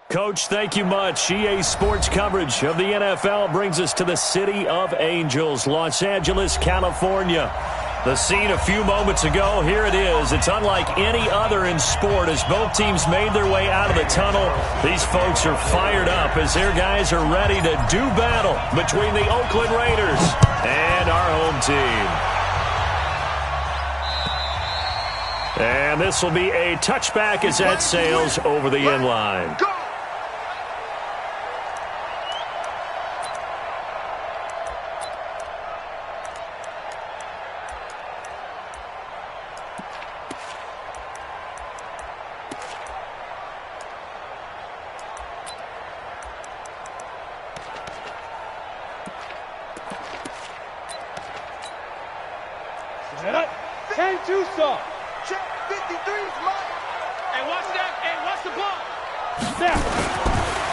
Coach, thank you much. EA Sports coverage of the NFL brings us to the City of Angels, Los Angeles, California. The scene a few moments ago, here it is. It's unlike any other in sport as both teams made their way out of the tunnel. These folks are fired up as their guys are ready to do battle between the Oakland Raiders and our home team. And this will be a touchback as that sails over the inline.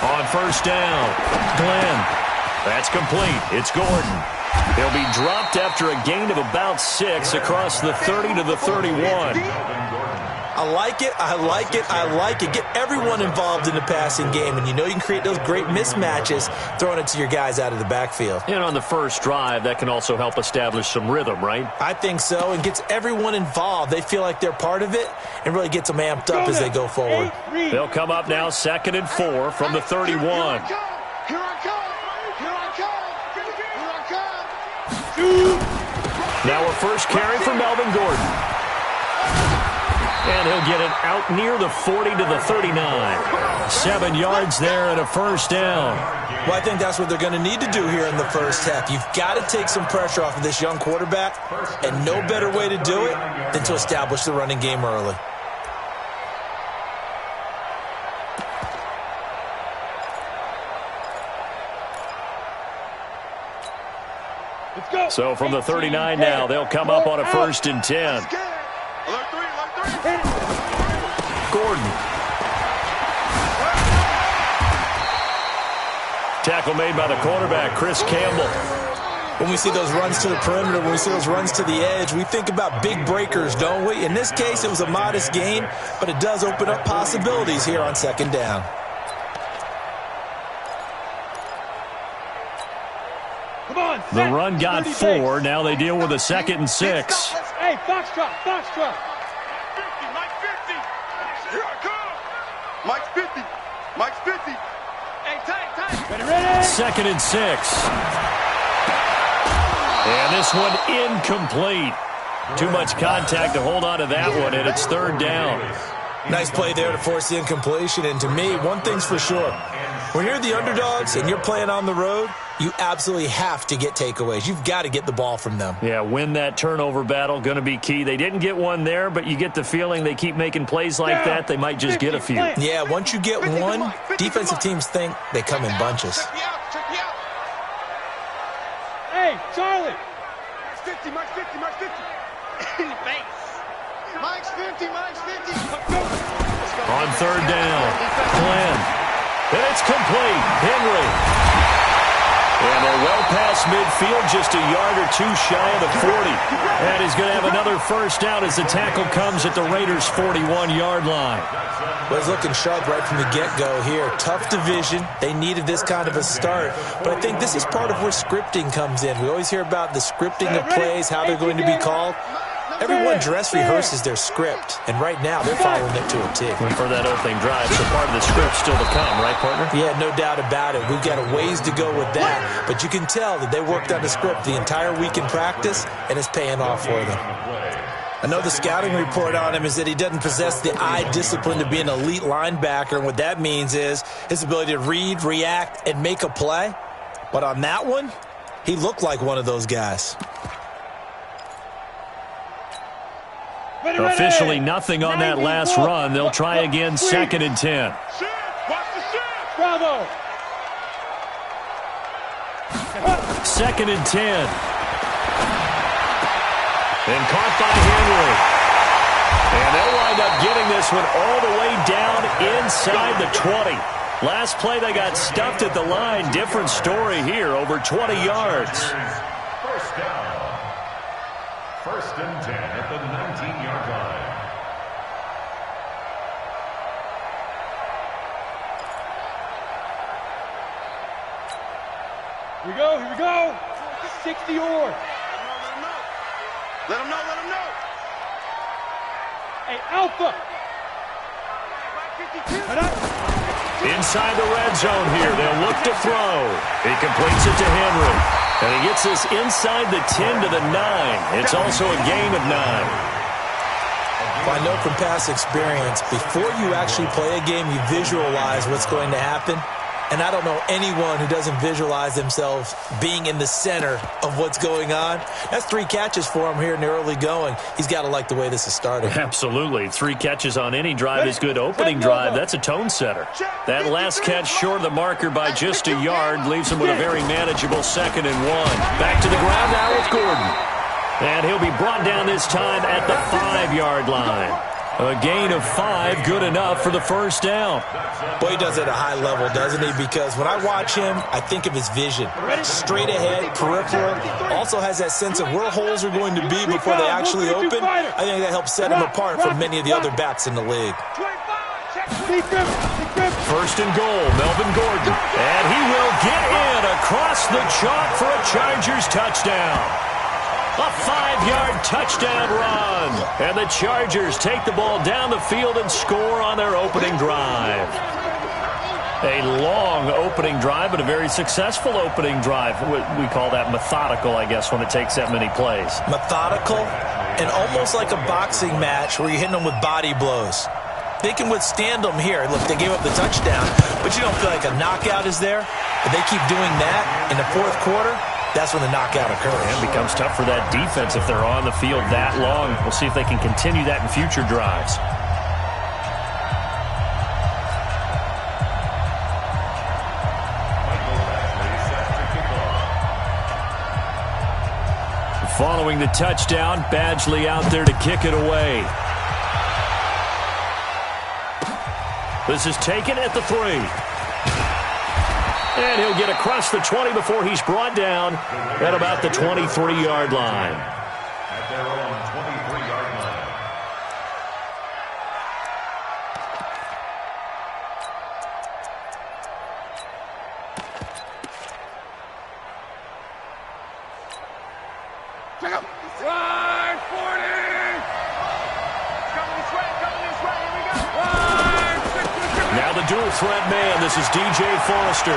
On first down, Glenn. That's complete. It's Gordon. He'll be dropped after a gain of about 6 across the 30 to the 31. I like it, I like it, I like it. Get everyone involved in the passing game, and you know you can create those great mismatches throwing it to your guys out of the backfield. And on the first drive, that can also help establish some rhythm, right? I think so, and gets everyone involved. They feel like they're part of it and really gets them amped up as they go forward. They'll come up now 2nd and 4 from the 31. Here I come. Now a first carry for Melvin Gordon. And he'll get it out near the 40 to the 39. 7 yards there and a first down. Well, I think that's what they're going to need to do here in the first half. You've got to take some pressure off of this young quarterback, and no better way to do it than to establish the running game early. So from the 39 now, they'll come up on a 1st and 10. Gordon. Tackle made by the quarterback, Chris Campbell. When we see those runs to the perimeter, when we see those runs to the edge, we think about big breakers, don't we? In this case, it was a modest gain, but it does open up possibilities here on 2nd down. The run got 4. Now they deal with a 2nd and 6. Hey, foxtrot. Mike's 50. Mike's 50. Hey, tight. Ready. 2nd and 6. And this one incomplete. Too much contact to hold on to that one, and it's 3rd down. Nice play there to force the incompletion. And to me, one thing's for sure. When you're the underdogs and you're playing on the road, you absolutely have to get takeaways. You've got to get the ball from them. Yeah, win that turnover battle, going to be key. They didn't get one there, but you get the feeling they keep making plays like that, they might just get a few. Yeah, once you get one, defensive teams think they come in bunches. Hey, Charlie. Mike's 50. In the face. Mike's 50. On 3rd down, Glenn. And it's complete. Henry. And they're well past midfield, just a yard or 2 shy of the 40. And he's going to have another first down as the tackle comes at the Raiders' 41-yard line. Well, he's looking sharp right from the get-go here. Tough division. They needed this kind of a start. But I think this is part of where scripting comes in. We always hear about the scripting of plays, how they're going to be called. Everyone dress rehearses their script, and right now they're following it to a T. And for that opening drive, so part of the script still to come, right, partner? Yeah, no doubt about it. We've got a ways to go with that, but you can tell that they worked on the script the entire week in practice, and it's paying off for them. I know the scouting report on him is that he doesn't possess the eye discipline to be an elite linebacker, and what that means is his ability to read, react, and make a play. But on that one, he looked like one of those guys. Officially nothing on that last run. They'll try again, 2nd and 10. Bravo. 2nd and 10. And caught by Henry. And they'll wind up getting this one all the way down inside the 20. Last play they got stuffed at the line. Different story here, over 20 yards. First down. 1st and 10 at the 19-yard line. Here we go, here we go. 60 or. Let him know, let him know. Hey, Alpha. Inside the red zone here, they'll look to throw. He completes it to Henry. And he gets this inside the 10 to the 9. It's also a gain of 9. Well, I know from past experience, before you actually play a game, you visualize what's going to happen. And I don't know anyone who doesn't visualize themselves being in the center of what's going on. That's 3 catches for him here in the early going. He's got to like the way this is starting. Absolutely. 3 catches on any drive is good. Opening drive, that's a tone setter. That last catch short of the marker by just a yard leaves him with a very manageable 2nd and 1. Back to the ground now with Gordon. And he'll be brought down this time at the 5-yard line. A gain of 5, good enough for the first down. Boy, he does it at a high level, doesn't he? Because when I watch him, I think of his vision. Straight ahead, peripheral. Also has that sense of where holes are going to be before they actually open. I think that helps set him apart from many of the other backs in the league. First and goal, Melvin Gordon. And he will get in across the chalk for a Chargers touchdown. A 5-yard touchdown run. And the Chargers take the ball down the field and score on their opening drive. A long opening drive, but a very successful opening drive. We call that methodical, I guess, when it takes that many plays. Methodical and almost like a boxing match where you're hitting them with body blows. They can withstand them here. Look, they gave up the touchdown, but you don't feel like a knockout is there. If they keep doing that in the 4th quarter, that's when the knockout occurs. And it becomes tough for that defense if they're on the field that long. We'll see if they can continue that in future drives. Following the touchdown, Badgley out there to kick it away. This is taken at the 3. And he'll get across the 20 before he's brought down at about the 23-yard line. At their own 23-yard line. Check up. Ride 40. Coming this way, here we go. Ride 60. Now the dual threat man, this is DJ Foster.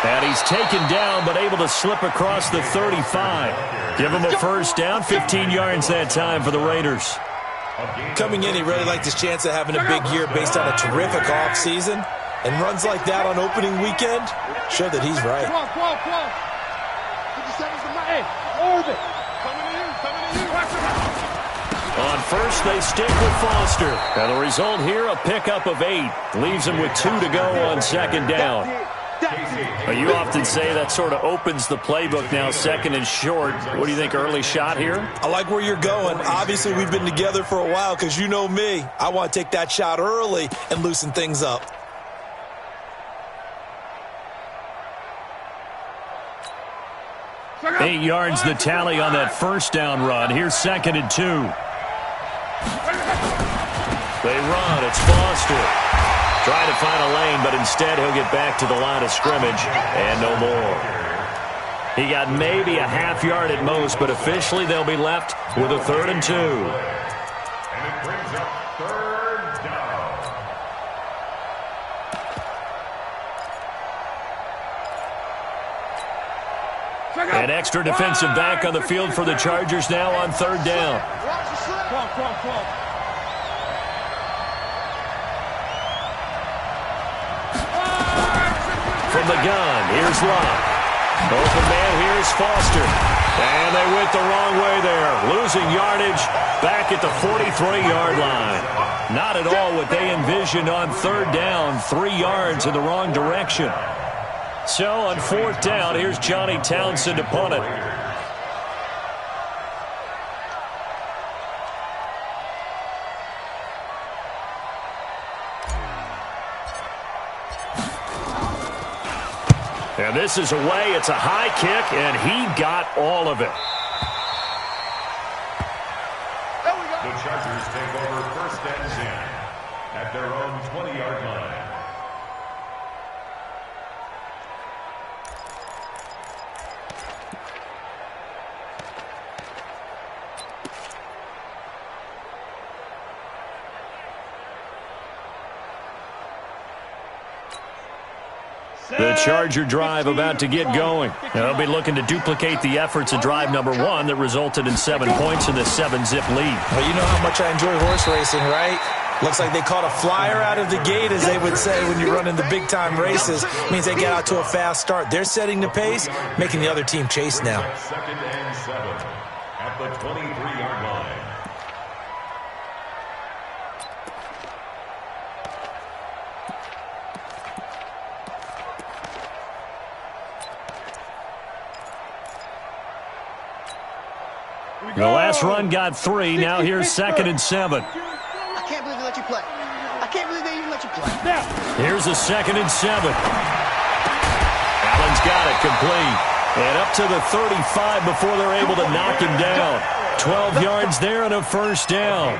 And he's taken down, but able to slip across the 35. Give him a first down, 15 yards that time for the Raiders. Coming in, he really liked his chance of having a big year based on a terrific offseason. And runs like that on opening weekend show that he's right. Come on. 50 seconds to my hey, orbit. Coming to you. On first, they stick with Foster. And the result here, a pickup of 8. Leaves him with 2 to go on 2nd down. You often say that sort of opens the playbook now, 2nd and short. What do you think, early shot here? I like where you're going. Obviously, we've been together for a while because you know me. I want to take that shot early and loosen things up. Eight yards the tally on that first down run. Here's 2nd and 2. They run. It's Foster. Trying to find a lane, but instead he'll get back to the line of scrimmage and no more. He got maybe a half yard at most, but officially they'll be left with a 3rd and 2. And it brings up 3rd down. An extra defensive back on the field for the Chargers now on 3rd down. Come. From the gun, here's Locke. Open man, here's Foster. And they went the wrong way there. Losing yardage back at the 43-yard line. Not at all what they envisioned on 3rd down. 3 yards in the wrong direction. So on 4th down, here's Johnny Townsend to punt it. And this is away. It's a high kick, and he got all of it. The Chargers take over 1st and 10 at their own 20-yard line. The Charger drive about to get going. They'll be looking to duplicate the efforts of drive number 1 that resulted in 7 points in the 7-zip lead. Well, you know how much I enjoy horse racing, right? Looks like they caught a flyer out of the gate, as they would say when you're running the big-time races. Means they get out to a fast start. They're setting the pace, making the other team chase now. 2nd and 7 at the 23-yard line. The last run got 3. Now here's 2nd and 7. I can't believe they let you play. I can't believe they even let you play. Here's a 2nd and 7. Allen's got it complete. And up to the 35 before they're able to knock him down. 12 yards there and a first down.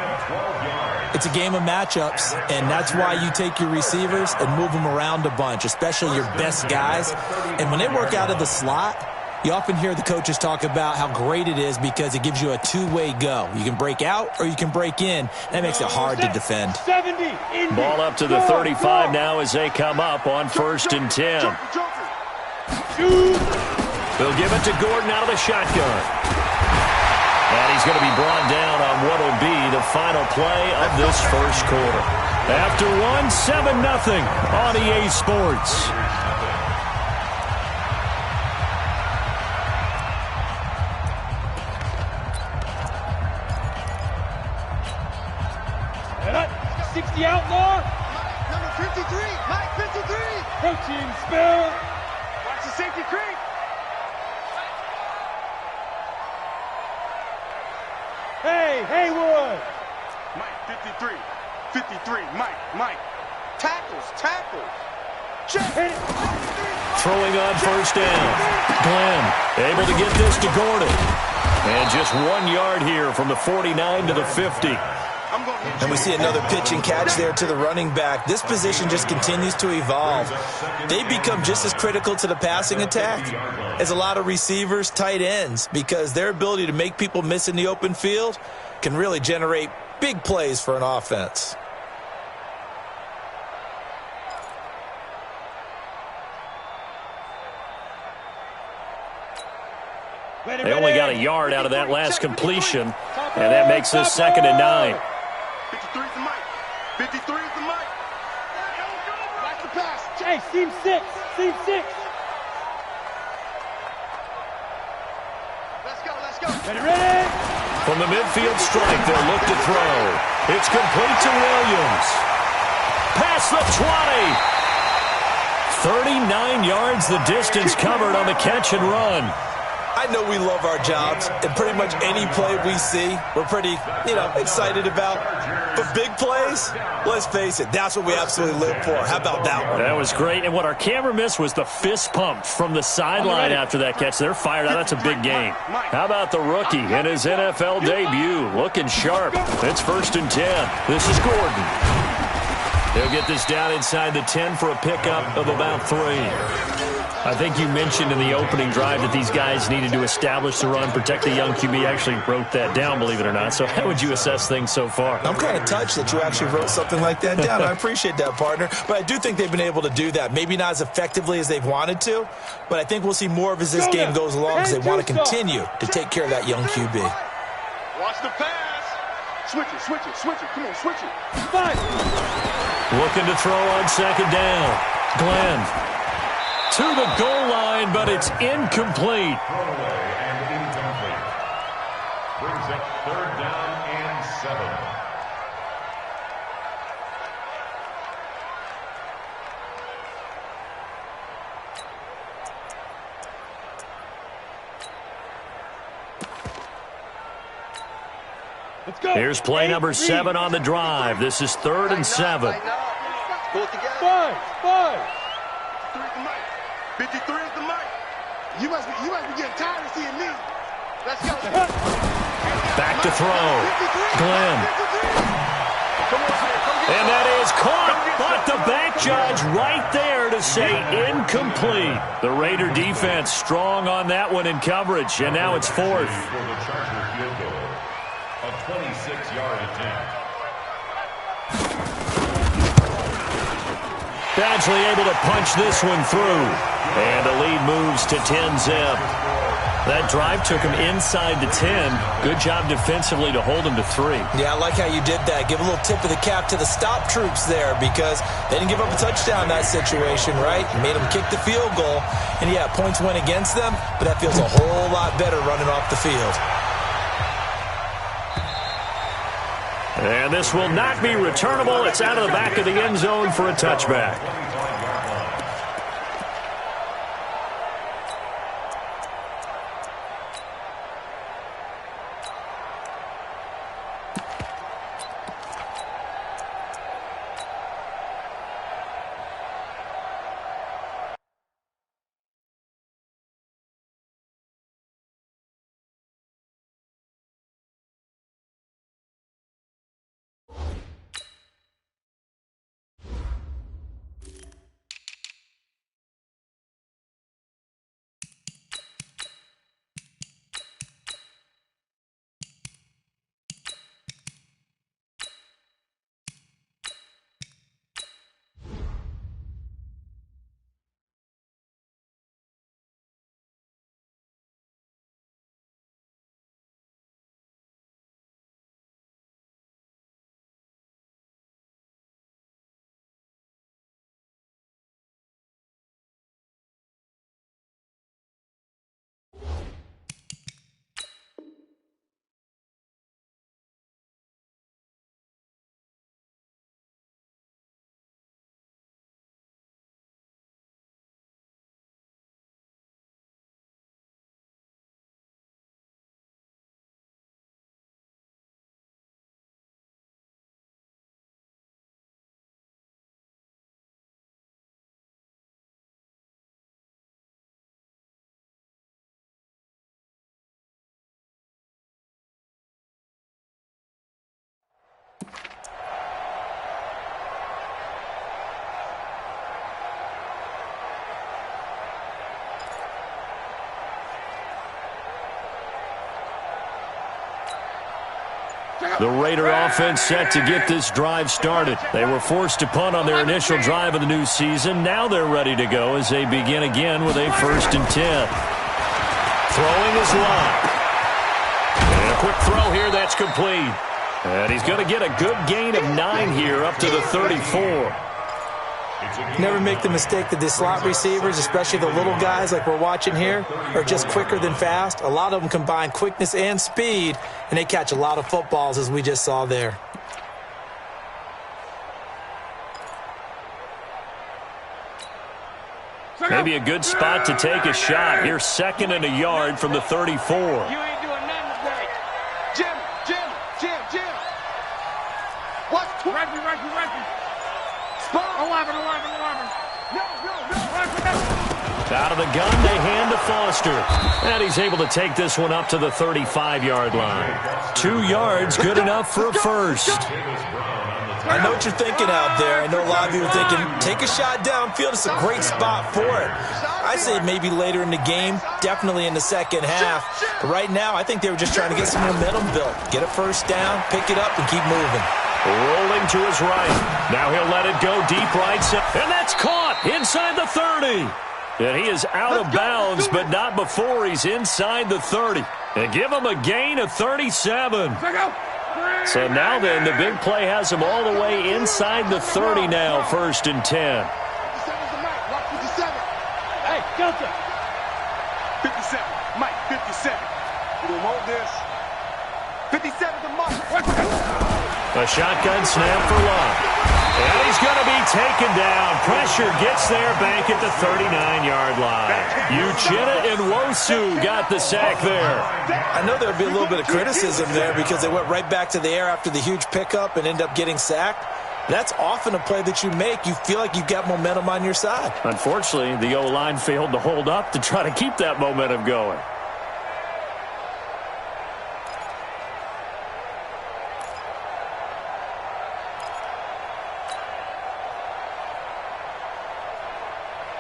It's a game of matchups, and that's why you take your receivers and move them around a bunch, especially your best guys. And when they work out of the slot, you often hear the coaches talk about how great it is because it gives you a two-way go. You can break out or you can break in. That makes it hard to defend. Ball up to the 35 now as they come up on 1st and 10. They'll give it to Gordon out of the shotgun. And he's going to be brought down on what will be the final play of this first quarter. After 1, 7-0 on EA Sports. The outlaw. Number 53, Mike 53. Protein spill. Watch the safety creep. Hey, Haywood. Mike 53, 53, Mike. Tackles. Check. Throwing on first down. Glenn able to get this to Gordon. And just 1 yard here from the 49 to the 50. And we see another pitch and catch there to the running back. This position just continues to evolve. They become just as critical to the passing attack as a lot of receivers, tight ends, because their ability to make people miss in the open field can really generate big plays for an offense. They only got a yard out of that last completion, and that makes this 2nd and 9. 53 is the Mike. 53 is the Mike. Watch the pass. Hey, seam 6. Let's go. Ready? From the midfield strike, they'll look to throw. It's complete to Williams. Past the 20. 39 yards the distance covered on the catch and run. I know we love our jobs, and pretty much any play we see, we're pretty, excited about. But big plays, let's face it, that's what we absolutely live for. How about that one? That was great. And what our camera missed was the fist pump from the sideline after that catch. They're fired out. That's a big game. How about the rookie in his NFL debut? Looking sharp. It's 1st and 10. This is Gordon. He'll get this down inside the 10 for a pickup of about 3. I think you mentioned in the opening drive that these guys needed to establish the run, protect the young QB. Actually wrote that down, believe it or not. So how would you assess things so far? I'm kind of touched that you actually wrote something like that down. I appreciate that, partner. But I do think they've been able to do that. Maybe not as effectively as they've wanted to, but I think we'll see more of as this game goes along because they want to continue to take care of that young QB. Watch the pass. Switch it. Come on, switch it. Looking to throw on 2nd down. Glenn. To the goal line, but it's incomplete. Throwaway and incomplete. Brings up 3rd down and 7. Let's go. Here's play number 7 on the drive. This is 3rd and 7. Pull it together. 5. 53 is the Mike. You must be getting tired of seeing me. Let's go. Back to throw. Glenn. And that is caught, but the back judge right there to say incomplete. The Raider defense strong on that one in coverage, and now it's 4th. For the Charger field goal, a 26-yard attempt. Badgley able to punch this one through. And the lead moves to 10-zip. That drive took him inside the 10. Good job defensively to hold him to 3. Yeah, I like how you did that. Give a little tip of the cap to the stop troops there because they didn't give up a touchdown in that situation, right? Made them kick the field goal. And, yeah, points went against them, but that feels a whole lot better running off the field. And this will not be returnable. It's out of the back of the end zone for a touchback. The Raider offense set to get this drive started. They were forced to punt on their initial drive of the new season. Now they're ready to go as they begin again with a 1st and 10. Throwing is Lott. And a quick throw here that's complete. And he's going to get a good gain of 9 here up to the 34. Never make the mistake that the slot receivers, especially the little guys like we're watching here, are just quicker than fast. A lot of them combine quickness and speed, and they catch a lot of footballs, as we just saw there. Maybe a good spot to take a shot. Here's 2nd and a yard from the 34. You ain't doing nothing today. Jim. What's Reggie. Spot. 11. No. Out of the gun, they hand to Foster. And he's able to take this one up to the 35-yard line. 2 yards, good enough for a first. I know what you're thinking out there. I know a lot of you are thinking, take a shot downfield. It's a great spot for it. I say maybe later in the game, definitely in the second half. But right now, I think they were just trying to get some momentum built. Get a first down, pick it up, and keep moving. Rolling to his right. Now he'll let it go deep right side. And that's caught inside the 30. And he is out of bounds, but not before he's inside the 30. And give him a gain of 37. So now then, the big play has him all the way inside the 30 now, 1st and 10. 57. Hey, Delta. 57. Mike, 57. We don't want this. 57 to Mike. A shotgun snap for Lott. And he's going to be taken down. Pressure gets there back at the 39-yard line. Uchenna and Wosu got the sack there. I know there'll be a little bit of criticism there because they went right back to the air after the huge pickup and end up getting sacked. That's often a play that you make. You feel like you've got momentum on your side. Unfortunately, the O-line failed to hold up to try to keep that momentum going.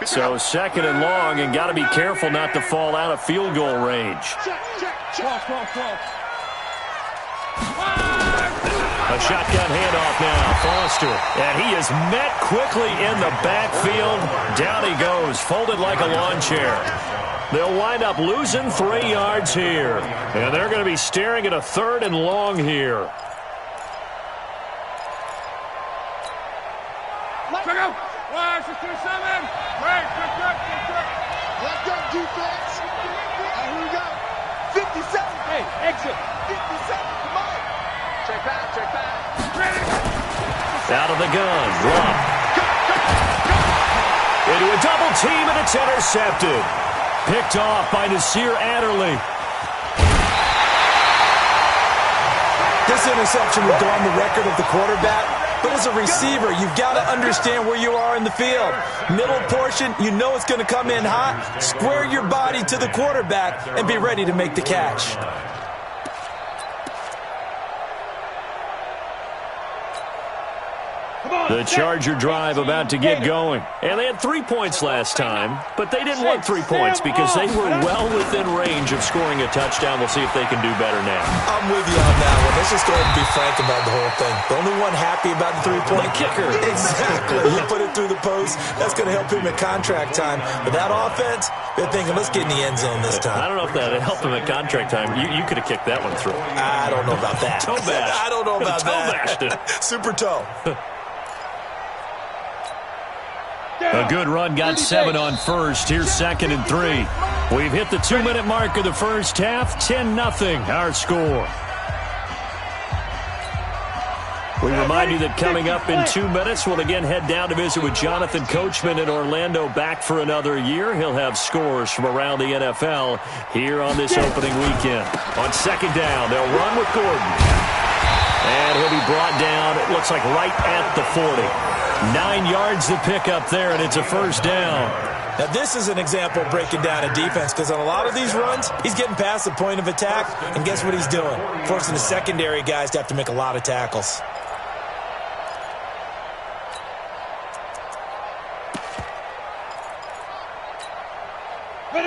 So 2nd and long, and got to be careful not to fall out of field goal range. A shotgun handoff now. Foster. And he is met quickly in the backfield. Down he goes, folded like a lawn chair. They'll wind up losing 3 yards here. And they're going to be staring at a 3rd and long here. Check out. 1, 6, 7. Right, check. Let's go, defense. And here we go. 57. Hey, exit. 57. Come on. Check back. Out of the gun. Drop. Into a double team, and it's intercepted. Picked off by Nasir Adderley. This interception would go on the record of the quarterback. But as a receiver, you've got to understand where you are in the field. Middle portion, you know it's going to come in hot. Square your body to the quarterback and be ready to make the catch. The Charger drive about to get going. And they had 3 points last time, but they didn't want 3 points because they were well within range of scoring a touchdown. We'll see if they can do better now. I'm with you on that one. Let's just go ahead and be frank about the whole thing. The only one happy about the 3-point kicker. Exactly. You put it through the post. That's going to help him at contract time. But that offense, they're thinking, let's get in the end zone this time. I don't know if that helped him at contract time. You could have kicked that one through. I don't know about that. Toe bash. I don't know about toe that. bashed it. Super toe. A good run got 7 on first. Here's 2nd and 3. We've hit the 2-minute mark of the first half. 10-0 our score. We remind you that coming up in 2 minutes, we'll again head down to visit with Jonathan Coachman in Orlando, back for another year. He'll have scores from around the NFL here on this opening weekend. On 2nd down, they'll run with Gordon. And he'll be brought down, it looks like right at the 40. 9 yards to pick up there, and it's a 1st down. Now, this is an example of breaking down a defense because on a lot of these runs, he's getting past the point of attack, and guess what he's doing? Forcing the secondary guys to have to make a lot of tackles.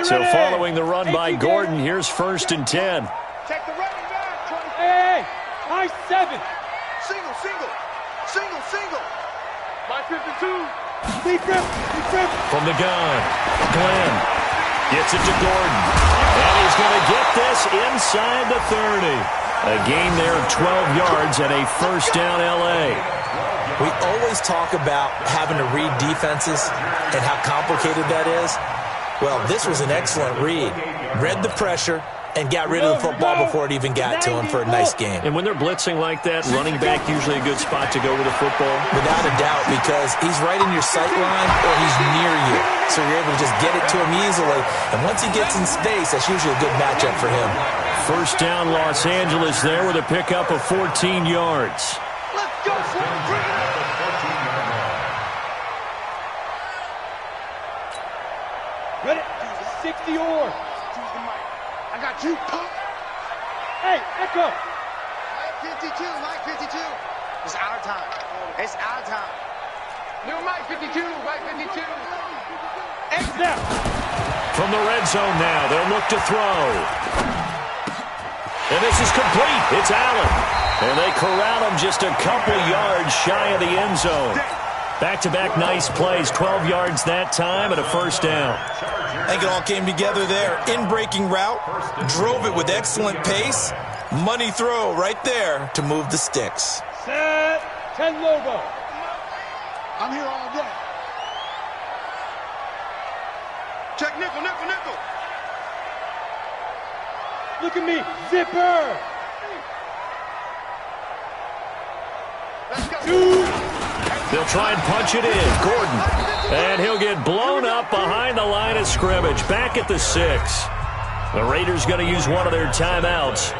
So following the run by Gordon, here's 1st and 10. Take the running back. Hey, high 7. Single. My 52. From the gun, Glenn gets it to Gordon. And he's going to get this inside the 30. A gain there of 12 yards and a 1st down L.A. We always talk about having to read defenses and how complicated that is. Well, this was an excellent read. Read the pressure and got rid of the football before it even got to him for a nice game. And when they're blitzing like that, running back usually a good spot to go with a football. Without a doubt, because he's right in your sight line or he's near you. So you're able to just get it to him easily. And once he gets in space, that's usually a good matchup for him. 1st down Los Angeles there with a pickup of 14 yards. Let's go, Slim. Bring it up. Ready? 60 or. I got you, punk. Hey, echo. Mike 52. It's our time. New Mike 52. Exit. From the red zone now, they'll look to throw. And this is complete. It's Allen. And they corral him just a couple yards shy of the end zone. Back-to-back nice plays, 12 yards that time and a 1st down. I think it all came together there. In-breaking route, drove it with excellent pace. Money throw right there to move the sticks. Set. 10 logo. I'm here all day. Check nickel. Look at me. Zipper. Let's go. 2. They'll try and punch it in. Gordon. And he'll get blown up behind the line of scrimmage. Back at the 6. The Raiders going to use one of their timeouts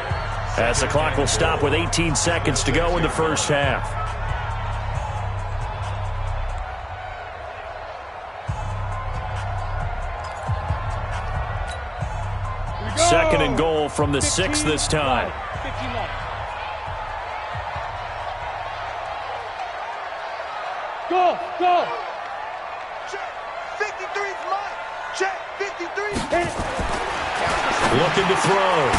as the clock will stop with 18 seconds to go in the first half. Second and goal from the 6 this time. 51. Go. Check. 53's mine. Check. 53. Looking to throw.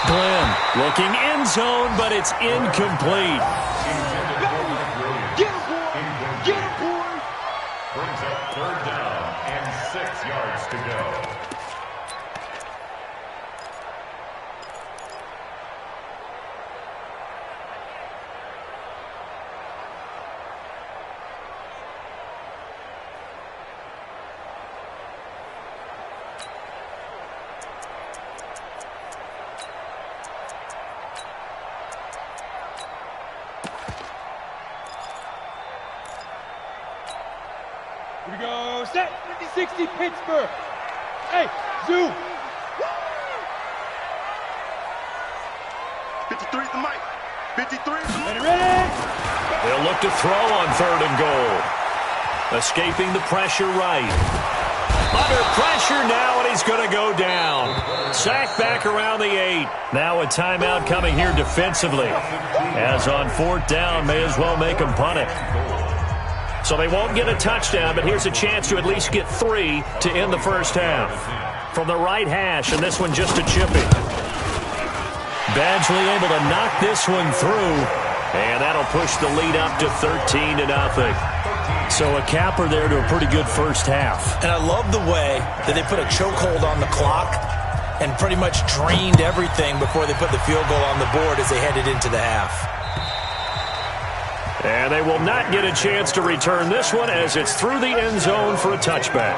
Glenn looking end zone, but it's incomplete. yards to go. Here we go. Set. 50-60 Pittsburgh. Hey, Zoo. 53's the mic. 53's the mic. Ready? They'll look to throw on 3rd and goal. Escaping the pressure right. Under pressure now, and he's going to go down. Sacked back around the 8. Now a timeout coming here defensively. As on 4th down, may as well make him punt it. So they won't get a touchdown, but here's a chance to at least get 3 to end the first half. From the right hash, and this one just a chippy. Badgley able to knock this one through, and that'll push the lead up to 13-0. So a capper there to a pretty good first half. And I love the way that they put a chokehold on the clock and pretty much drained everything before they put the field goal on the board as they headed into the half. And they will not get a chance to return this one as it's through the end zone for a touchback.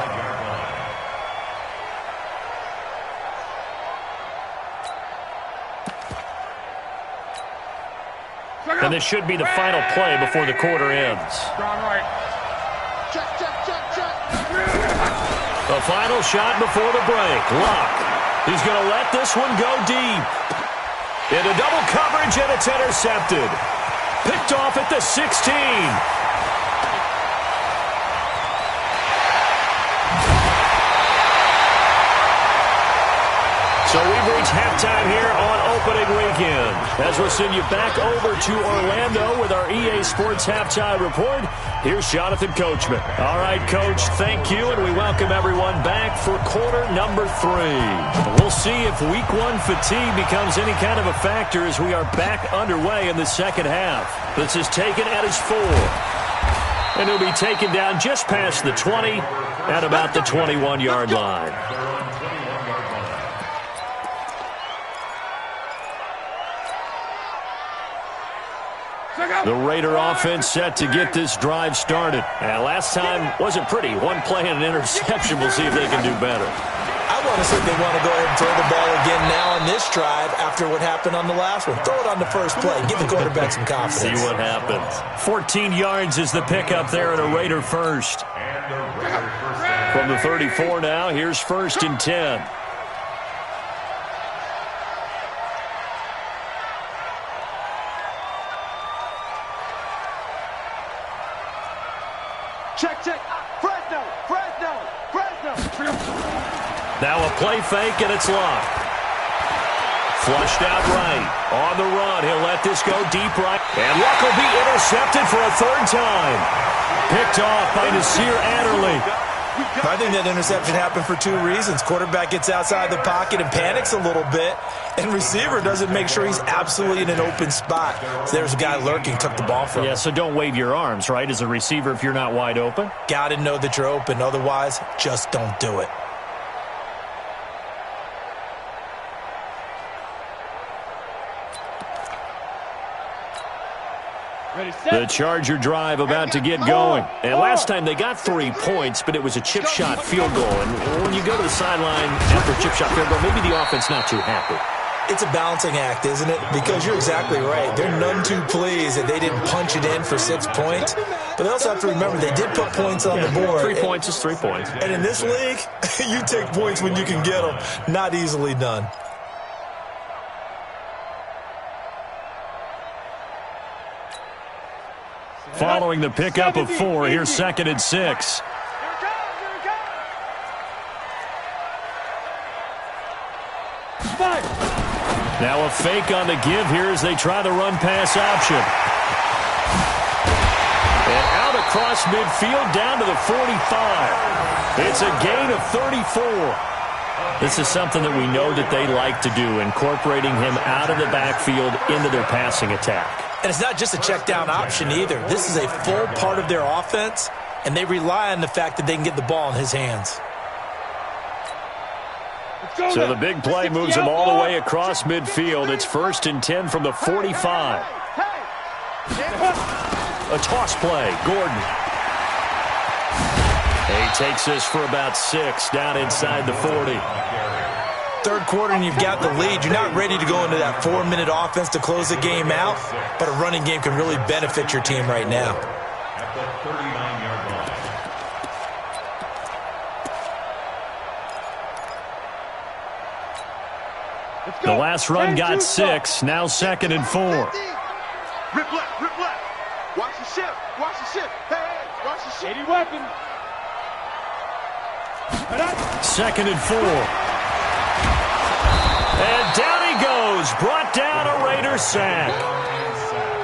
And this should be the final play before the quarter ends. Check, check, check, check. The final shot before the break. Luck. He's going to let this one go deep. Into double coverage, and it's intercepted. Picked off at the 16. So we've reached halftime here on opening weekend. As we'll send you back over to Orlando with our EA Sports Halftime Report, here's Jonathan Coachman. All right, Coach, thank you, and we welcome everyone back for quarter number 3. We'll see if week 1 fatigue becomes any kind of a factor as we are back underway in the second half. This is taken at his 4. And he'll be taken down just past the 20 at about the 21-yard line. The Raider offense set to get this drive started. And last time wasn't pretty. One play and an interception. We'll see if they can do better. I want to say they want to go ahead and throw the ball again now on this drive after what happened on the last one. Throw it on the first play. Give the quarterback some confidence. See what happens. 14 yards is the pickup there at a Raider first. From the 34 now, here's 1st and 10. Check, check. Fresno, Fresno, Fresno. Now a play fake, and it's locked. Flushed out right. On the run, he'll let this go deep right. And Luck will be intercepted for a 3rd time. Picked off by Nasir Adderley. I think that interception happened for 2 reasons. Quarterback gets outside the pocket and panics a little bit, and receiver doesn't make sure he's absolutely in an open spot. So there's a guy lurking, took the ball from him. Yeah, so don't wave your arms, right, as a receiver if you're not wide open. Got to know that you're open. Otherwise, just don't do it. The Charger drive about to get going. And last time they got 3 points, but it was a chip shot field goal. And when you go to the sideline after a chip shot field goal, maybe the offense not too happy. It's a balancing act, isn't it? Because you're exactly right. They're none too pleased that they didn't punch it in for 6 points. But they also have to remember they did put points on the board. 3 points is 3 points. And in this league, you take points when you can get them. Not easily done. Following the pickup of 4, here's 2nd and 6. Now a fake on the give here as they try the run-pass option. And out across midfield down to the 45. It's a gain of 34. This is something that we know that they like to do, incorporating him out of the backfield into their passing attack. And it's not just a check down option either. This is a full part of their offense, and they rely on the fact that they can get the ball in his hands. So the big play moves him all the way across midfield. It's 1st and 10 from the 45. A toss play. Gordon. He takes this for about 6 down inside the 40. Third quarter and you've got the lead. You're not ready to go into that 4-minute offense to close the game out, but a running game can really benefit your team right now. At the 39-yard line. The last run got 6. Now 2nd and 4. Rip left, rip left. Watch the shift, watch the shift. Hey, watch the shift. 80 weapons. 2nd and 4. And down he goes. Brought down a Raider sack.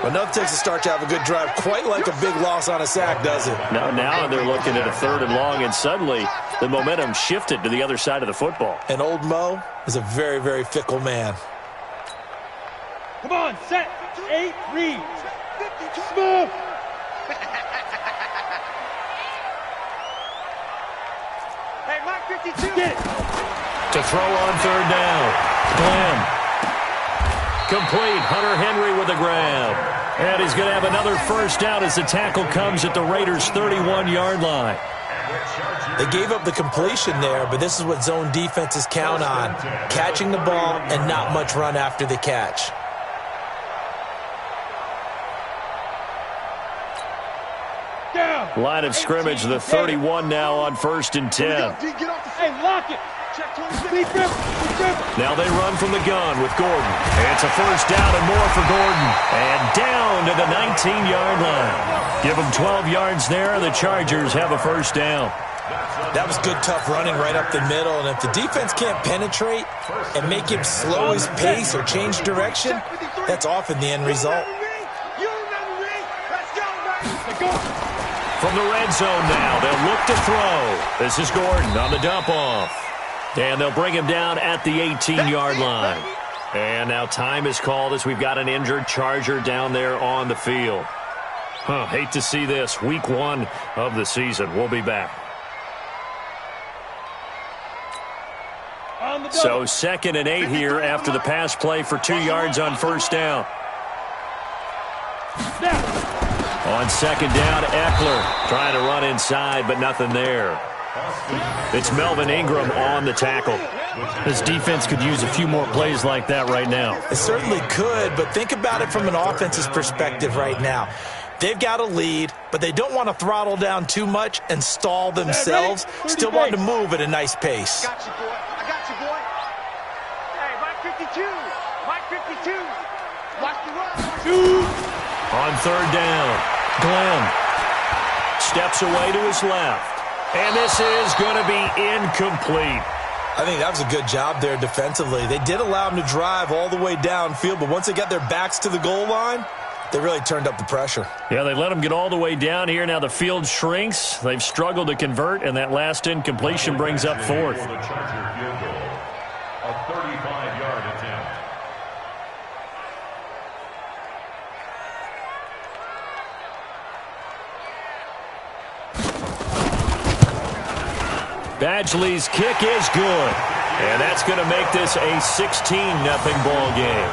Enough takes a start to have a good drive. Quite like a big loss on a sack, does it? Now they're looking at a 3rd and long, and suddenly the momentum shifted to the other side of the football. And old Mo is a very, very fickle man. Come on, set. 8, read. Smooth. Hey, Mike 52. Get it. To throw on 3rd down. Glenn. Complete. Hunter Henry with a grab. And he's going to have another 1st down as the tackle comes at the Raiders' 31-yard line. They gave up the completion there, but this is what zone defenses count on. Catching the ball and not much run after the catch. Down. Line of scrimmage, the 31 now on 1st and 10. Hey, lock it. Check 20 Now they run from the gun with Gordon. And it's a 1st down and more for Gordon. And down to the 19-yard line. Give them 12 yards there. The Chargers have a 1st down. That was good, tough running right up the middle. And if the defense can't penetrate and make him slow his pace or change direction, that's often the end result. From the red zone now, they'll look to throw. This is Gordon on the dump-off. And they'll bring him down at the 18-yard line. And now time is called as we've got an injured Charger down there on the field. Hate to see this. Week 1 of the season. We'll be back. So 2nd and 8 here after the pass play for 2 yards on 1st down. On 2nd down, Eckler trying to run inside, but nothing there. It's Melvin Ingram on the tackle. This defense could use a few more plays like that right now. It certainly could, but think about it from an offense's perspective right now. They've got a lead, but they don't want to throttle down too much and stall themselves. Still want to move at a nice pace. Got you, boy. I got you, boy. Hey, Mike 52. Mike 52. Watch the run. On 3rd down, Glenn steps away to his left. And this is going to be incomplete. I think that was a good job there defensively. They did allow them to drive all the way downfield, but once they got their backs to the goal line, they really turned up the pressure. Yeah, they let them get all the way down here. Now the field shrinks. They've struggled to convert, and that last incompletion brings up 4th. A 35-yard attempt. Badgley's kick is good. And that's going to make this a 16-0 ball game.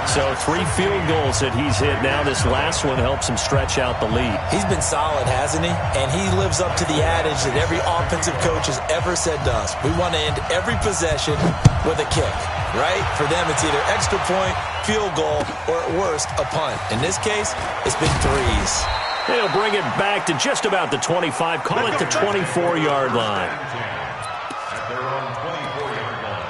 So 3 field goals that he's hit now. This last one helps him stretch out the lead. He's been solid, hasn't he? And he lives up to the adage that every offensive coach has ever said to us. We want to end every possession with a kick, right? For them, it's either extra point, field goal, or at worst, a punt. In this case, it's been 3s. They'll bring it back to just about the 25. Call it the 24-yard line. At their own 24-yard line.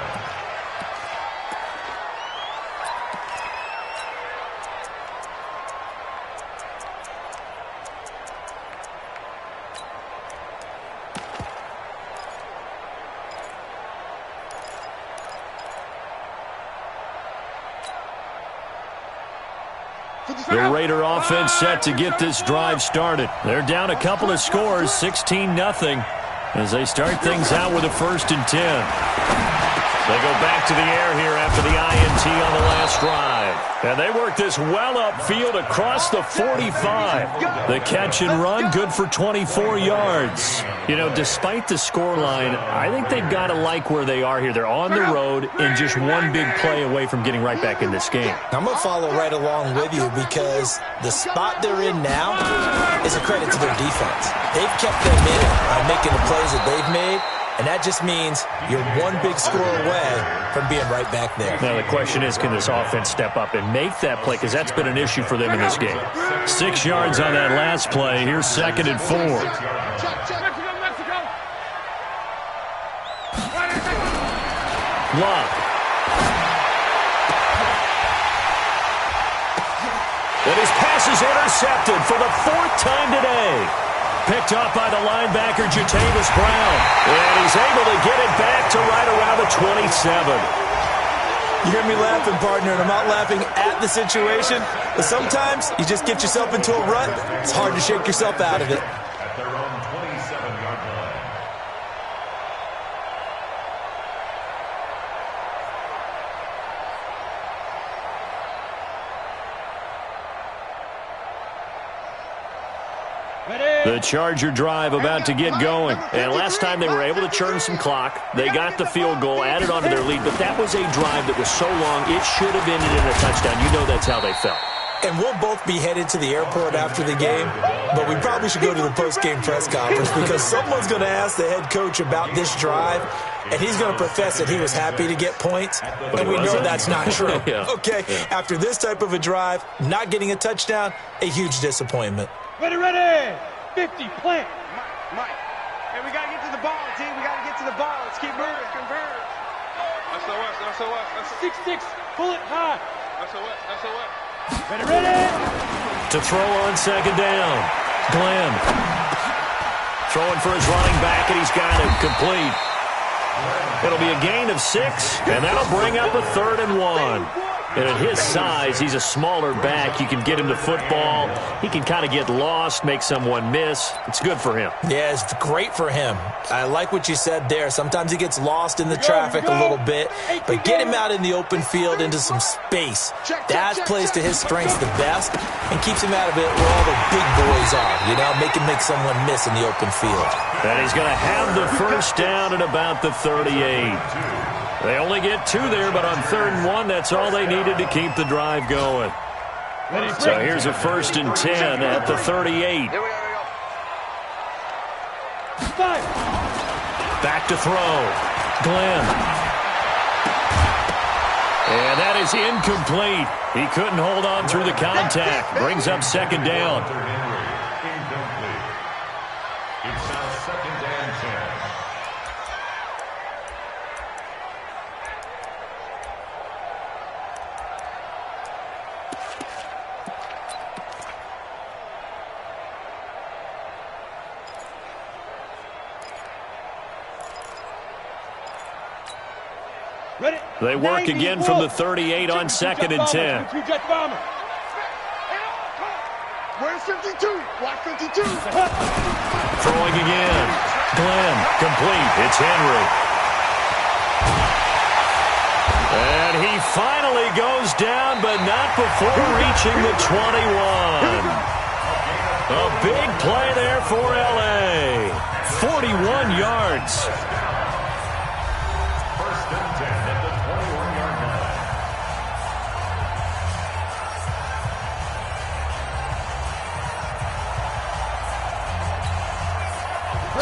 The Raider offense set to get this drive started. They're down a couple of scores, 16-0, as they start things out with a 1st and 10. They go back to the air here after the INT on the last drive. And they work this well upfield across the 45. The catch and run, good for 24 yards. You know, despite the scoreline, I think they've got to like where they are here. They're on the road and just one big play away from getting right back in this game. I'm going to follow right along with you because the spot they're in now is a credit to their defense. They've kept them in it by making the plays that they've made. And that just means you're one big score away from being right back there. Now the question is, can this offense step up and make that play? Because that's been an issue for them in this game. 6 yards on that last play. Here's 2nd and 4. Lock. And his pass is intercepted for the 4th time today. Picked up by the linebacker, Jatavis Brown. And he's able to get it back to right around the 27. You hear me laughing, partner, and I'm not laughing at the situation. But sometimes you just get yourself into a rut. It's hard to shake yourself out of it. At their own 27-yard line. The Charger drive about to get going. And last time they were able to churn some clock. They got the field goal, added on to their lead. But that was a drive that was so long, it should have ended in a touchdown. You know that's how they felt. And we'll both be headed to the airport after the game, but we probably should go to the post-game press conference because someone's going to ask the head coach about this drive, and he's going to profess that he was happy to get points, and we know that's not true. Yeah. Okay, after this type of a drive, not getting a touchdown, a huge disappointment. Ready, ready. 50, plant. Mike. Hey, we got to get to the ball, team. We got to get to the ball. Let's keep moving. Convert. SOS. 6-6. Pull it high. SOS. Ready, ready. To throw on 2nd down. Glenn. Throwing for his running back, and he's got it complete. It'll be a gain of 6, and that'll bring up a 3rd and 1. And at his size, he's a smaller back. You can get him to football. He can kind of get lost, make someone miss. It's good for him. Yeah, it's great for him. I like what you said there. Sometimes he gets lost in the traffic a little bit, but get him out in the open field into some space. That plays to his strengths the best and keeps him out of it where all the big boys are, you know, make someone miss in the open field. And he's going to have the 1st down at about the 38. They only get 2 there, but on 3rd and 1, that's all they needed to keep the drive going. So here's a 1st and 10 at the 38. Back to throw. Glenn. And that is incomplete. He couldn't hold on through the contact. Brings up 2nd down. Incomplete. It's now 2nd and 10. They work again from the 38 on 2nd and 10. Where's 52? Block 52. Throwing again. Glenn, complete. It's Henry. And he finally goes down, but not before reaching the 21. A big play there for L.A. 41 yards.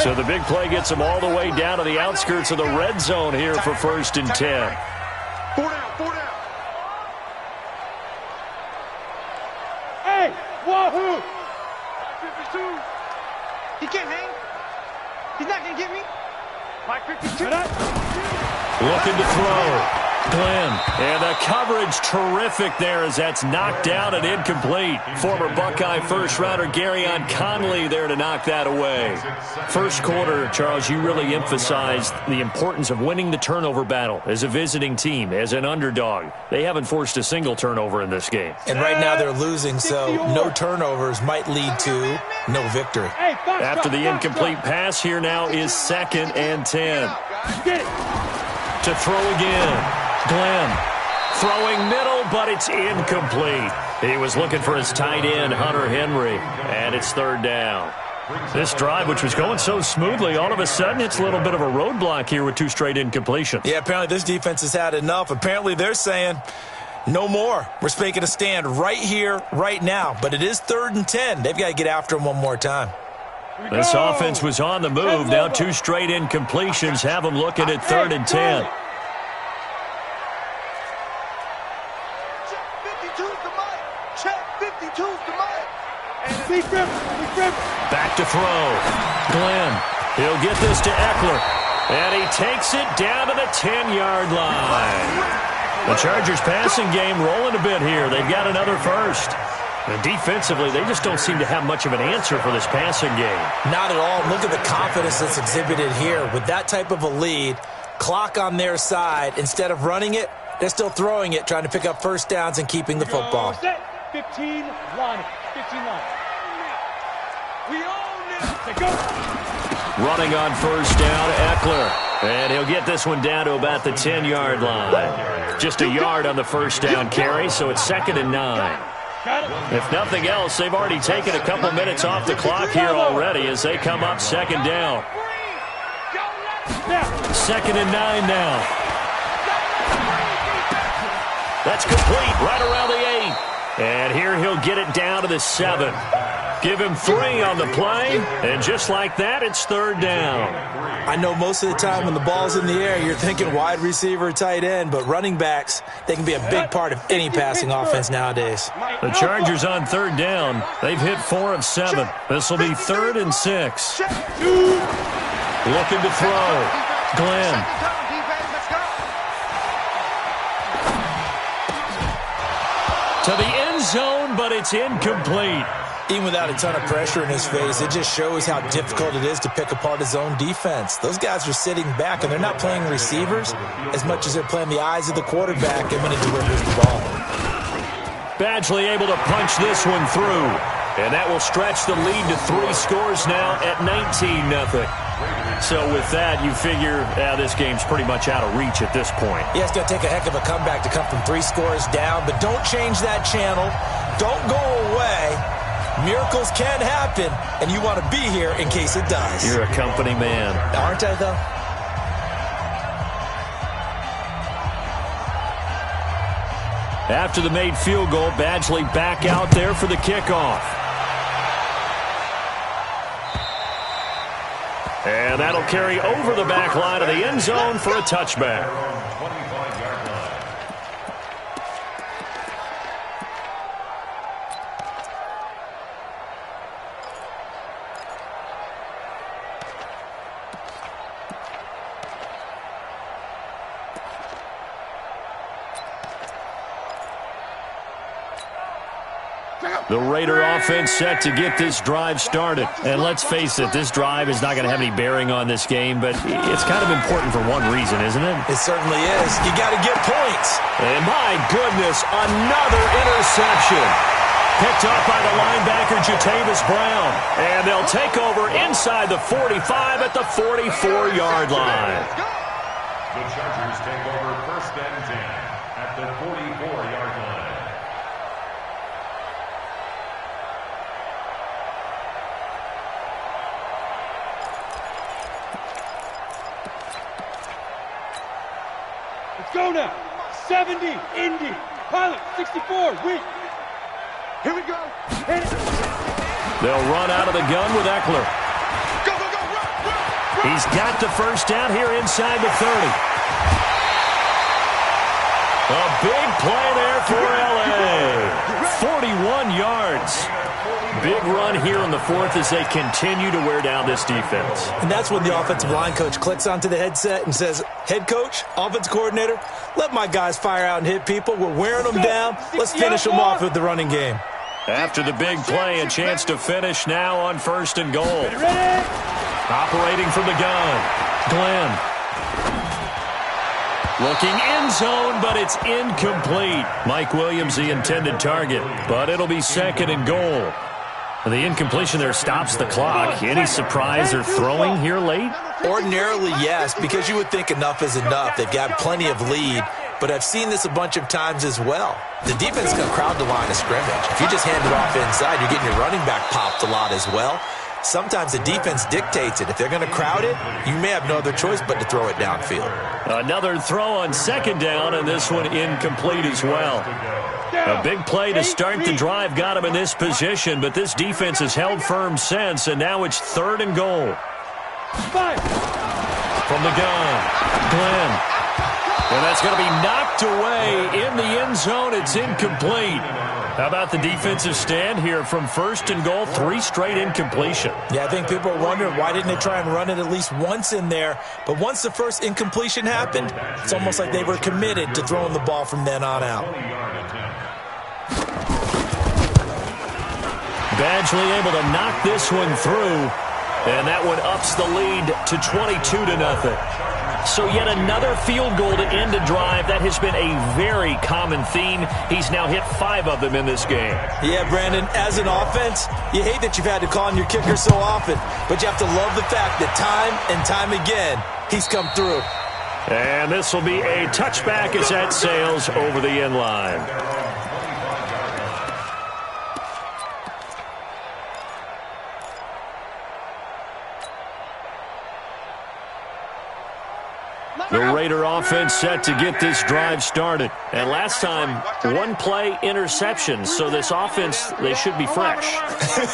So the big play gets him all the way down to the outskirts of the red zone here for 1st and 10. 4 down. Hey, wahoo! 52. He can't hang. He's not going to get me. Mike 52. Looking to throw. Glenn. And the coverage terrific there as that's knocked down and incomplete. Former Buckeye first-rounder Garyon Conley there to knock that away. First quarter, Charles, you really emphasized the importance of winning the turnover battle as a visiting team, as an underdog. They haven't forced a single turnover in this game. And right now they're losing, so no turnovers might lead to no victory. After the incomplete pass, here now is 2nd and 10. To throw again. Glenn Throwing middle, but it's incomplete. He was looking for his tight end, Hunter Henry, and it's third down. This drive, which was going so smoothly, all of a sudden it's a little bit of a roadblock here with 2 straight incompletions. Yeah, apparently this defense has had enough. Apparently they're saying, no more. We're making a stand right here, right now. But it is 3rd and 10. They've got to get after him one more time. This offense was on the move. Now 2 straight incompletions have them looking at 3rd and 10. Check 52's the mic. Back to throw. Glenn. He'll get this to Eckler. And he takes it down to the 10-yard line. The Chargers passing game rolling a bit here. They've got another first. And defensively, they just don't seem to have much of an answer for this passing game. Not at all. Look at the confidence that's exhibited here. With that type of a lead, clock on their side, instead of running it, they're still throwing it, trying to pick up first downs and keeping the football. 15 line. 15 line. We own it. Go. Running on first down, Eckler. And he'll get this one down to about the 10-yard line. Just a yard on the first down carry, so it's 2nd and 9. If nothing else, they've already taken a couple minutes off the clock here already as they come up 2nd down. 2nd and 9 now. That's complete right around the 8. And here he'll get it down to the 7. Give him 3 on the play, and just like that, it's 3rd down. I know most of the time when the ball's in the air, you're thinking wide receiver, tight end, but running backs, they can be a big part of any passing offense nowadays. The Chargers on 3rd down. They've hit 4 of 7. This will be 3rd and 6. Looking to throw. Glenn. To the end zone, but it's incomplete. Even without a ton of pressure in his face, it just shows how difficult it is to pick apart his own defense. Those guys are sitting back, and they're not playing receivers as much as they're playing the eyes of the quarterback and when he delivers the ball. Badgley able to punch this one through, and that will stretch the lead to 3 scores now at 19-0. So with that, you figure this game's pretty much out of reach at this point. Yeah, it's going to take a heck of a comeback to come from 3 scores down, but don't change that channel. Don't go away. Miracles can happen, and you want to be here in case it does. You're a company man. Aren't I, though? After the made field goal, Badgley back out there for the kickoff. And that'll carry over the back line of the end zone for a touchback. The Raider offense set to get this drive started. And let's face it, this drive is not going to have any bearing on this game, but it's kind of important for one reason, isn't it? It certainly is. You got to get points. And my goodness, another interception. Picked up by the linebacker, Jatavis Brown. And they'll take over inside the 45 at the 44-yard line. The Chargers take over 1st and 10 at the 44-yard line. Go now. 70, Indy. Pilot, 64, weak. Here we go. Hit it. They'll run out of the gun with Eckler. Go, go, go, run. He's got the first down here inside the 30. A big play there for L.A. 41 yards. Big run here in the 4th as they continue to wear down this defense. And that's when the offensive line coach clicks onto the headset and says, head coach, offensive coordinator, let my guys fire out and hit people. We're wearing them down. Let's finish them off with the running game. After the big play, a chance to finish now on 1st and goal. Operating from the gun, Glenn. Looking end zone, but it's incomplete. Mike Williams, the intended target, but it'll be 2nd and goal. The incompletion there stops the clock. Any surprise they're throwing here late? Ordinarily, yes, because you would think enough is enough. They've got plenty of lead. but I've seen this a bunch of times as well. The defense is going to crowd the line of scrimmage. If you just hand it off inside, you're getting your running back popped a lot as well. Sometimes the defense dictates it. If they're going to crowd it, you may have no other choice but to throw it downfield. Another throw on second down, and this one incomplete as well. A big play to start the drive got him in this position, but this defense has held firm since, and now it's 3rd and goal. From the gun, Glenn. And that's going to be knocked away in the end zone. It's incomplete. How about the defensive stand here from 1st and goal, 3 straight incompletion? Yeah, I think people are wondering why didn't they try and run it at least once in there. But once the first incompletion happened, it's almost like they were committed to throwing the ball from then on out. Badgley able to knock this one through, and that one ups the lead to 22-0. So yet another field goal to end a drive. That has been a very common theme. He's now hit 5 of them in this game. Yeah, Brandon, as an offense, you hate that you've had to call on your kicker so often, but you have to love the fact that time and time again, he's come through. And this will be a touchback as that sails over the end line. The Raider offense set to get this drive started. And last time, 1-play interception. So this offense, they should be fresh.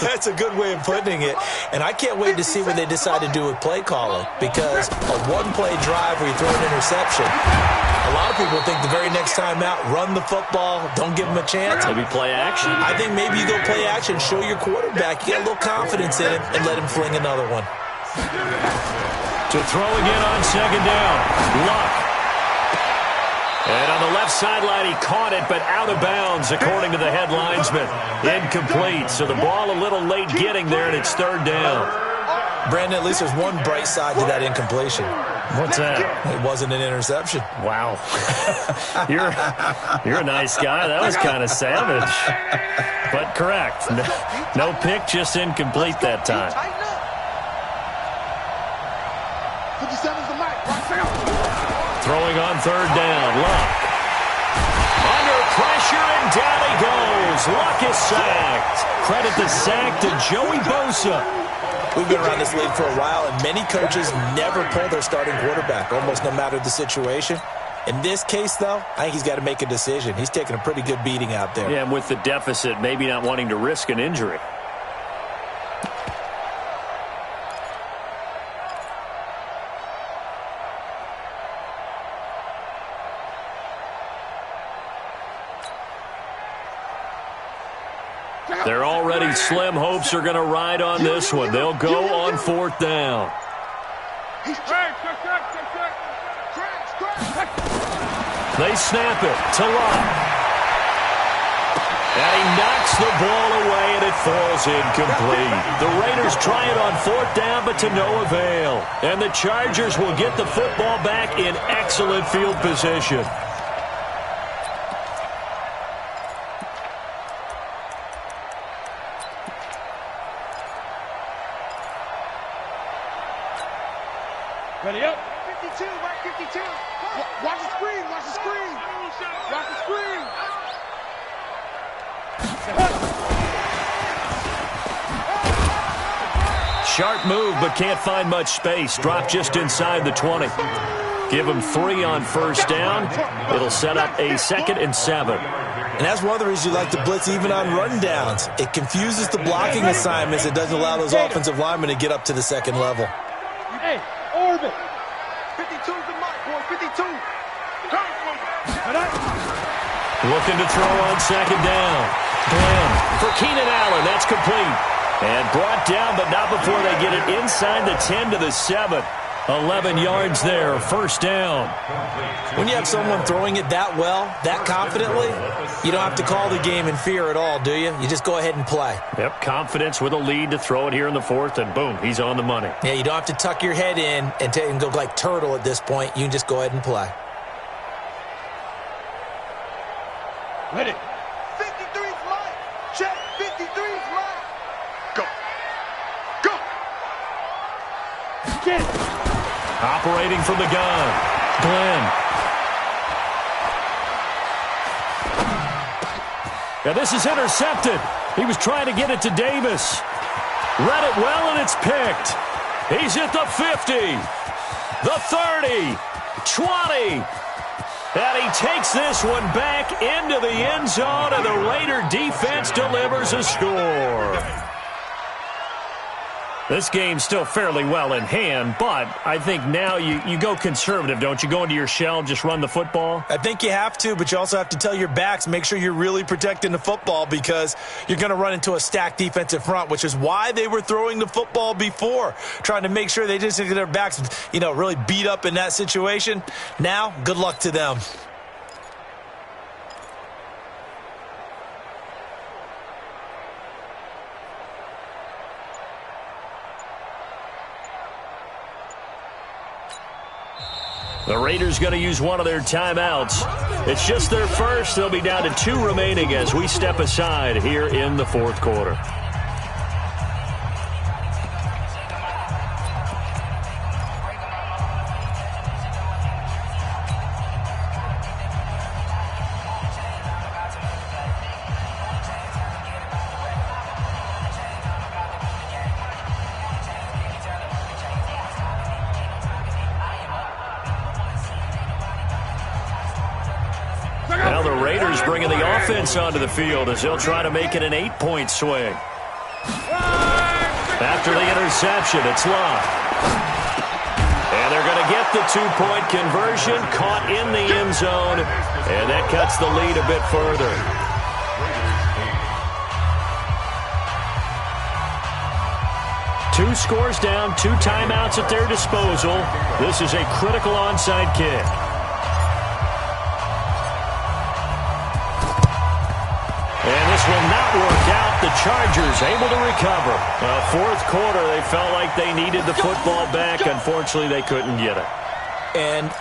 That's a good way of putting it. And I can't wait to see what they decide to do with play calling. Because a 1-play drive where you throw an interception, a lot of people think the very next time out, run the football, don't give them a chance. Maybe play action? I think maybe you go play action, show your quarterback, you get a little confidence in him, and let him fling another one. To throw again on second down. Luck. And on the left sideline, he caught it, but out of bounds, according to the head linesman. Incomplete. So the ball a little late getting there, and it's 3rd down. Brandon, at least there's one bright side to that incompletion. What's that? It wasn't an interception. Wow. You're a nice guy. That was kind of savage. But correct. No pick, just incomplete that time. 57's the mic. Throwing on 3rd down. Luck. Under pressure, and down he goes. Luck is sacked. Credit the sack to Joey Bosa. We've been around this league for a while, and many coaches never pull their starting quarterback, almost no matter the situation. In this case, though, I think he's got to make a decision. He's taking a pretty good beating out there. Yeah, and with the deficit, maybe not wanting to risk an injury. They're already slim hopes are going to ride on this one. They'll go on 4th down. They snap it to Luck. And he knocks the ball away, and it falls incomplete. The Raiders try it on 4th down, but to no avail. And the Chargers will get the football back in excellent field position. Ready up. 52, right 52. Watch the screen, watch the screen. Watch the screen. Sharp move, but can't find much space. Drop just inside the 20. Give him 3 on 1st down. It'll set up a 2nd and 7. And that's one of the reasons you like to blitz even on rundowns. It confuses the blocking assignments. It doesn't allow those offensive linemen to get up to the 2nd level. Hey, orbit. 52's the mic, boy. 52. Looking to throw on 2nd down. Glenn for Keenan Allen. That's complete. And brought down, but not before they get it inside the 10 to the 7. 11 yards there, 1st down. When you have someone throwing it that well, that confidently, you don't have to call the game in fear at all, do you? You just go ahead and play. Yep, confidence with a lead to throw it here in the 4th, and boom, he's on the money. Yeah, you don't have to tuck your head in and go like turtle at this point. You can just go ahead and play. Ready. 53's mine. Check. 53's mine. Go. Go. Get it. Operating from the gun. Glenn. And this is intercepted. He was trying to get it to Davis. Read it well, and it's picked. He's at the 50, the 30, 20. And he takes this one back into the end zone, and the Raider defense delivers a score. This game's still fairly well in hand, but I think now you go conservative, don't you? Go into your shell, just run the football? I think you have to, but you also have to tell your backs, make sure you're really protecting the football because you're going to run into a stacked defensive front, which is why they were throwing the football before, trying to make sure they just get their backs, really beat up in that situation. Now, good luck to them. The Raiders going to use one of their timeouts. It's just their first. They'll be down to 2 remaining as we step aside here in the fourth quarter. Now the Raiders bringing the offense onto the field as they'll try to make it an 8-point swing. After the interception, it's Love. And they're going to get the 2-point conversion, caught in the end zone, and that cuts the lead a bit further. Two scores down, 2 timeouts at their disposal. This is a critical onside kick. And this will not work out. The Chargers able to recover. Fourth quarter, they felt like they needed the football back. Unfortunately, they couldn't get it. And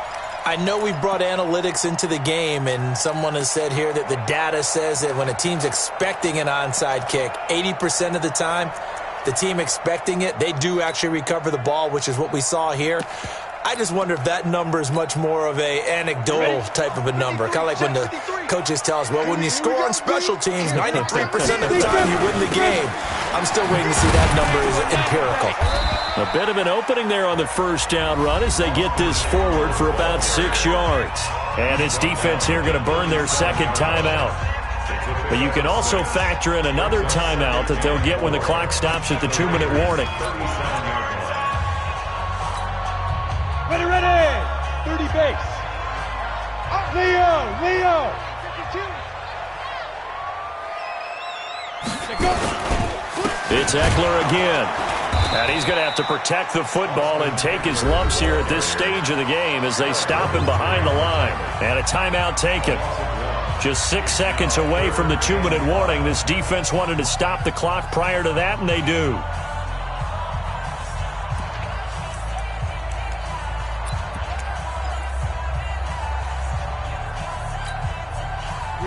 I know we brought analytics into the game, and someone has said here that the data says that when a team's expecting an onside kick, 80% of the time, the team expecting it, they do actually recover the ball, which is what we saw here. I just wonder if that number is much more of a anecdotal type of a number. Kind of like when the coaches tell us, well, when you score on special teams, 93% of the time you win the game. I'm still waiting to see that number is empirical. A bit of an opening there on the first down run as they get this forward for about 6 yards. And this defense here going to burn their second timeout. But you can also factor in another timeout that they'll get when the clock stops at the 2-minute warning. Ready. 30 base. Leo. It's Eckler again. And he's going to have to protect the football and take his lumps here at this stage of the game as they stop him behind the line. And a timeout taken. Just 6 seconds away from the 2-minute warning. This defense wanted to stop the clock prior to that, and they do.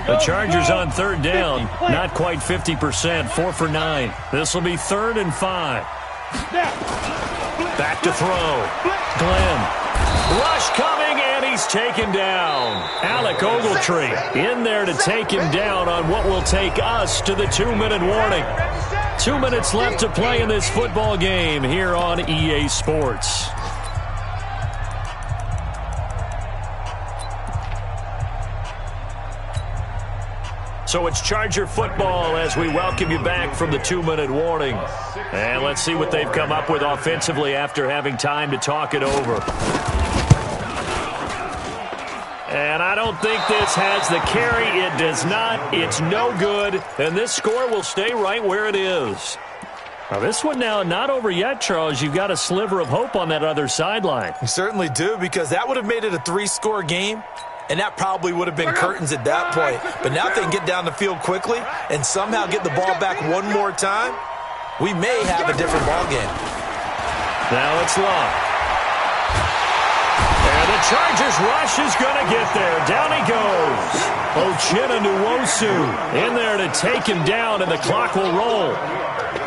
The Chargers on third down, not quite 50%, 4 for 9. This will be 3rd and 5. Back to throw. Glenn. Rush coming, and he's taken down. Alec Ogletree in there to take him down on what will take us to the 2-minute warning. 2 minutes left to play in this football game here on EA Sports. So it's Charger football as we welcome you back from the 2-minute warning. And let's see what they've come up with offensively after having time to talk it over. And I don't think this has the carry. It does not. It's no good. And this score will stay right where it is. Now this one now not over yet, Charles. You've got a sliver of hope on that other sideline. You certainly do, because that would have made it a 3-score game. And that probably would have been curtains at that point. But now if they can get down the field quickly and somehow get the ball back one more time, we may have a different ball game. Now it's Love. And the Chargers rush is going to get there. Down he goes. Uchenna Nwosu in there to take him down, and the clock will roll.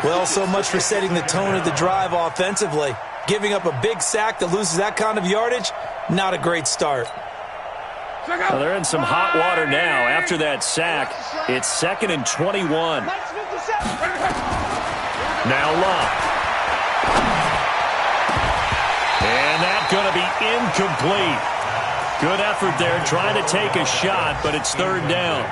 Well, so much for setting the tone of the drive offensively. Giving up a big sack that loses that kind of yardage, not a great start. Well, they're in some hot water now. After that sack, it's 2nd and 21. Now Love. And that's going to be incomplete. Good effort there, trying to take a shot, but it's 3rd down.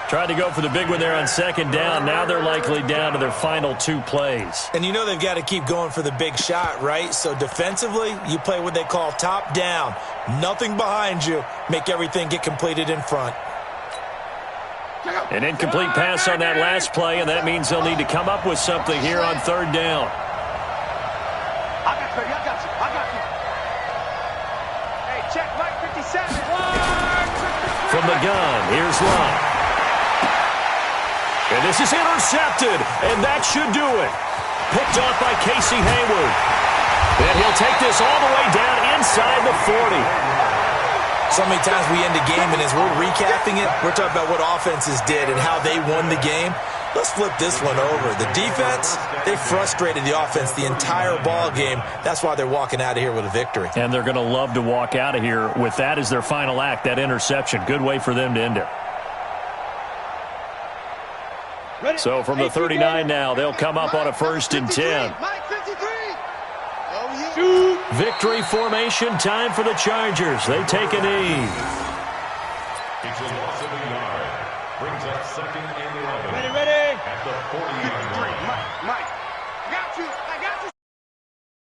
Tried to go for the big one there on 2nd down. Now they're likely down to their final 2 plays. And you know they've got to keep going for the big shot, right? So defensively, you play what they call top down. Nothing behind you. Make everything get completed in front. An incomplete pass on that last play, and that means they'll need to come up with something here on 3rd down. I got you. Hey, check Mike 57. From the gun, here's Love. And this is intercepted, and that should do it. Picked off by Casey Hayward. And he'll take this all the way down inside the 40. So many times we end a game, and as we're recapping it, we're talking about what offenses did and how they won the game. Let's flip this one over. The defense, they frustrated the offense the entire ball game. That's why they're walking out of here with a victory. And they're going to love to walk out of here with that as their final act, that interception. Good way for them to end it. So from the 39 now, they'll come up on a 1st and 10. Victory formation time for the Chargers. They take a knee. It's a loss of a yard. Brings up 2nd and 11. Ready. At the 40-yard line. Mike. Got you.